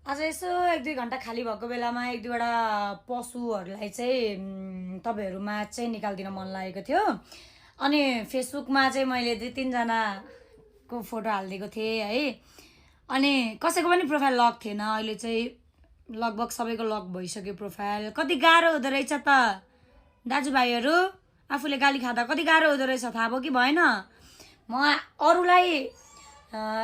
आज यसो 1-2 घन्टा खाली भएको बेलामा 1-2 वटा पशुहरूलाई चाहिँ तपाईँहरूमा चाहिँ निकालिदिन मन लागेको थियो। अनि फेसबुकमा चाहिँ मैले 2-3जनाको फोटो हालिदिएको थिएँ है। अनि कसैको पनि प्रोफाइल लक थिएन। अहिले चाहिँ लगभग सबैको लक भइसक्यो प्रोफाइल। कति गाह्रो हुँदो रहेछ त दाजुभाइहरू। आफूले गाली खाँदा कति गाह्रो हुँदो रहेछ थाहा भयो कि भएन। म अरूलाई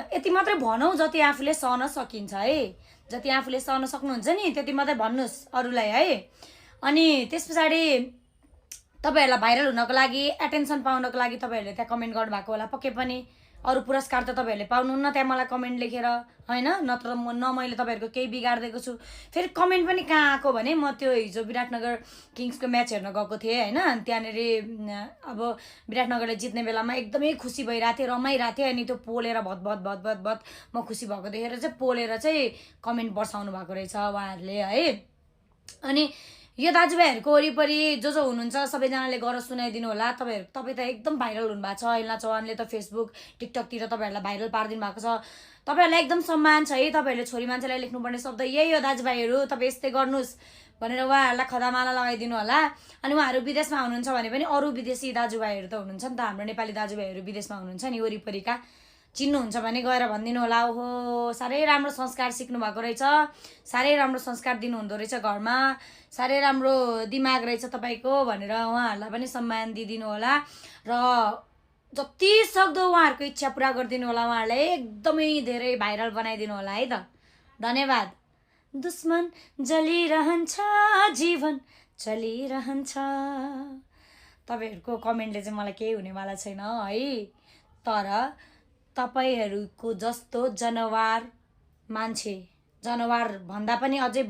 यति मात्रै भनौँ जति आफूले सहन सकिन्छ है। जति आफूले सहन सक्नुहुन्छ नि त्यति मात्रै भन्नुहोस् अरूलाई है। अनि त्यस पछाडि तपाईँहरूलाई भाइरल हुनको लागि एटेन्सन पाउनको लागि तपाईँहरूले त्यहाँ कमेन्ट गर्नुभएको होला पक्कै पनि। अरू पुरस्कार त तपाईँहरूले पाउनुहुन्न त्यहाँ मलाई कमेन्ट लेखेर होइन। नत्र मैले तपाईँहरूको केही बिगारिदिएको छु। फेरि कमेन्ट पनि कहाँ आएको भने म त्यो हिजो विराटनगर किङ्सको म्याच हेर्न गएको थिएँ होइन। त्यहाँनिर अब विराटनगरले जित्ने बेलामा एकदमै खुसी भइरहेको थिएँ, रमाइरहेको थिएँ। अनि त्यो पोलेर भत म खुसी भएको देखेर चाहिँ पोलेर चाहिँ कमेन्ट बर्साउनु भएको रहेछ उहाँहरूले है। अनि यो दाजुभाइहरूको वरिपरि जो हुनुहुन्छ सबैजनाले गर सुनाइदिनु होला। तपाईँ त एकदम भाइरल हुनुभएको छ। ऐना चौहानले त फेसबुक टिकटकतिर तपाईँहरूलाई भाइरल पारिदिनु भएको छ। तपाईँहरूलाई एकदम सम्मान छ है। तपाईँहरूले छोरी मान्छेलाई लेख्नुपर्ने शब्द यही हो दाजुभाइहरू, तपाईँ यस्तै गर्नुहोस् भनेर उहाँहरूलाई खदामाला लगाइदिनु होला। अनि उहाँहरू विदेशमा हुनुहुन्छ भने पनि अरू विदेशी दाजुभाइहरू त हुनुहुन्छ नि त। हाम्रो नेपाली दाजुभाइहरू विदेशमा हुनुहुन्छ नि वरिपरिका, चिन्नुहुन्छ भने गएर भनिदिनु होला। ओहो साह्रै राम्रो संस्कार सिक्नु भएको रहेछ, साह्रै राम्रो संस्कार दिनुहुँदो रहेछ घरमा, साह्रै राम्रो दिमाग रहेछ तपाईँको भनेर उहाँहरूलाई पनि सम्मान दिइदिनु होला। र जति सक्दो उहाँहरूको इच्छा पुरा गरिदिनु होला। उहाँहरूलाई एकदमै धेरै भाइरल बनाइदिनु होला है त। धन्यवाद। दुश्मन जलिरहन्छ जीवन चलिरहन्छ। तपाईँहरूको कमेन्टले चाहिँ मलाई केही हुनेवाला छैन है। तर तपाईँहरूको जस्तो जनवार मान्छे, जनवार भन्दा पनि अझै